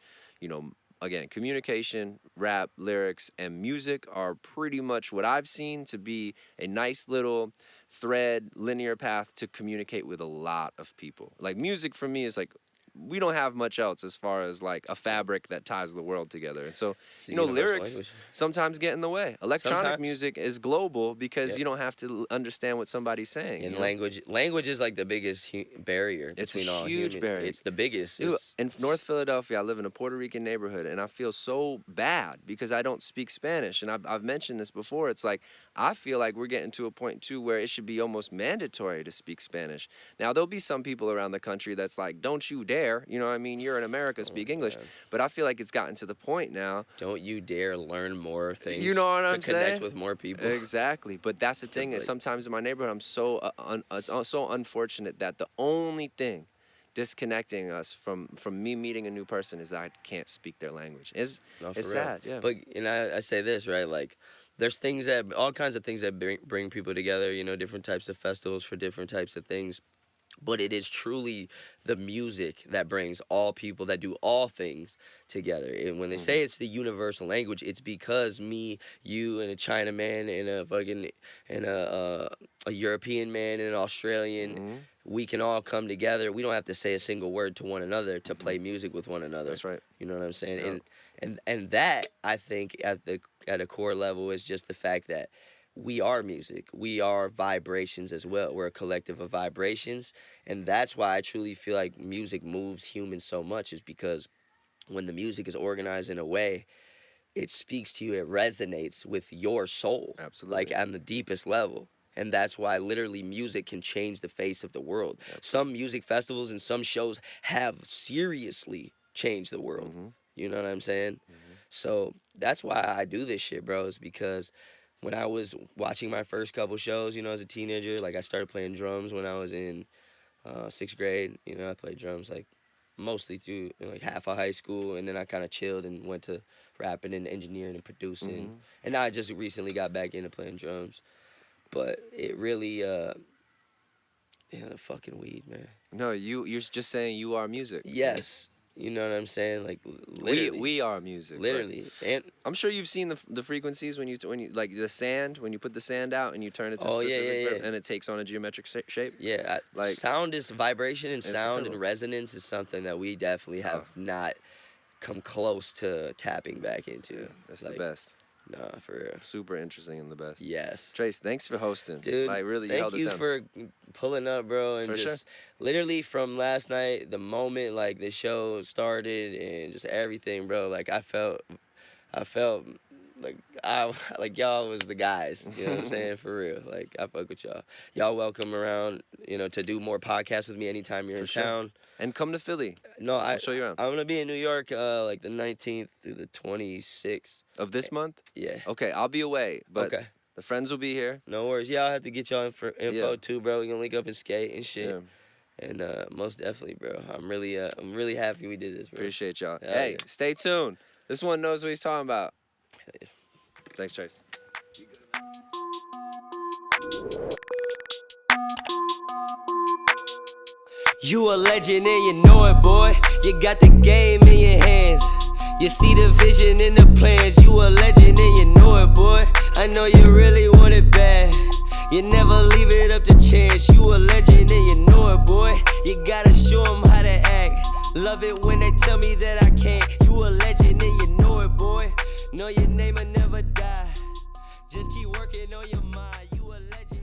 again, communication, rap, lyrics, and music are pretty much what I've seen to be a nice little thread, linear path to communicate with a lot of people. Like music for me is like, we don't have much else as far as like a fabric that ties the world together. And so, It's a universal lyrics language. sometimes get in the way. Electronic Sometimes. music is global because Yep. you don't have to understand what somebody's saying. And you know? language is like the biggest barrier It's a between all huge human. barrier. It's the biggest. Dude, It's- in North Philadelphia, I live in a Puerto Rican neighborhood, and I feel so bad because I don't speak Spanish. And I've mentioned this before. It's like I feel like we're getting to a point too where it should be almost mandatory to speak Spanish. Now there'll be some people around the country that's like, "Don't you dare!" You know what I mean? You're in America, speak English. man. But I feel like it's gotten to the point now. Don't you dare learn more things. You know what to I'm saying? connect with more people. Exactly, but that's the thing. Is like- sometimes in my neighborhood, I'm so so unfortunate that the only thing disconnecting us from me meeting a new person is that I can't speak their language. It's No, for real. sad, yeah. But I say this right, like there's all kinds of things that bring people together. Different types of festivals for different types of things. But it is truly the music that brings all people that do all things together. And when they say it's the universal language, it's because me, you, and a Chinaman, and a European man, and an Australian, we can all come together. We don't have to say a single word to one another to play music with one another. That's right. You know what I'm saying? Yeah. And that I think at a core level is just the fact that we are music. We are vibrations as well. We're a collective of vibrations. And that's why I truly feel like music moves humans so much, is because when the music is organized in a way, it speaks to you, it resonates with your soul. Absolutely. Like on the deepest level. And that's why literally music can change the face of the world. Some music festivals and some shows have seriously changed the world. You know what I'm saying? So that's why I do this shit, bro, is because when I was watching my first couple shows, as a teenager, like I started playing drums when I was in 6th grade. I played drums like mostly through like half of high school, and then I kind of chilled and went to rapping and engineering and producing. And now I just recently got back into playing drums. but it really the fucking weed, man. No, you're just saying you are music. Yes, you know what I'm saying, like literally. We are music. Literally, and I'm sure you've seen the frequencies when you like the sand, when you put the sand out and you turn it to Oh, specific yeah. and it takes on a geometric shape. yeah, like sound is vibration, and sound and incredible. resonance is something that we definitely have not come close to tapping back into. That's like, the best. Nah, for real. Super interesting and the best. Yes. Trace, thanks for hosting. Dude, like really, thank held us you down. for pulling up, bro, and For just literally from last night, the moment like the show started and just everything, bro. Like I felt like y'all was the guys. You know what I'm saying? For real. Like I fuck with y'all. Y'all welcome around. To do more podcasts with me anytime you're in town. And come to Philly. No, I'll show you around. I'm gonna be in New York like the 19th through the 26th. Of this month? Yeah. Okay, I'll be away, but Okay. the friends will be here. No worries. Yeah, I'll have to get y'all info too, bro. We can link up and skate and shit. Yeah. And most definitely, bro. I'm really happy we did this, bro. Appreciate y'all. Hell Hey, yeah. stay tuned. This one knows what he's talking about. Thanks, Trace. You a legend and you know it, boy. You got the game in your hands. You see the vision in the plans. You a legend and you know it, boy. I know you really want it bad. You never leave it up to chance. You a legend and you know it, boy. You gotta show 'em how to act. Love it when they tell me that I can't. You a legend and you know it, boy. Know your name will never die. Just keep working on your mind. You a legend.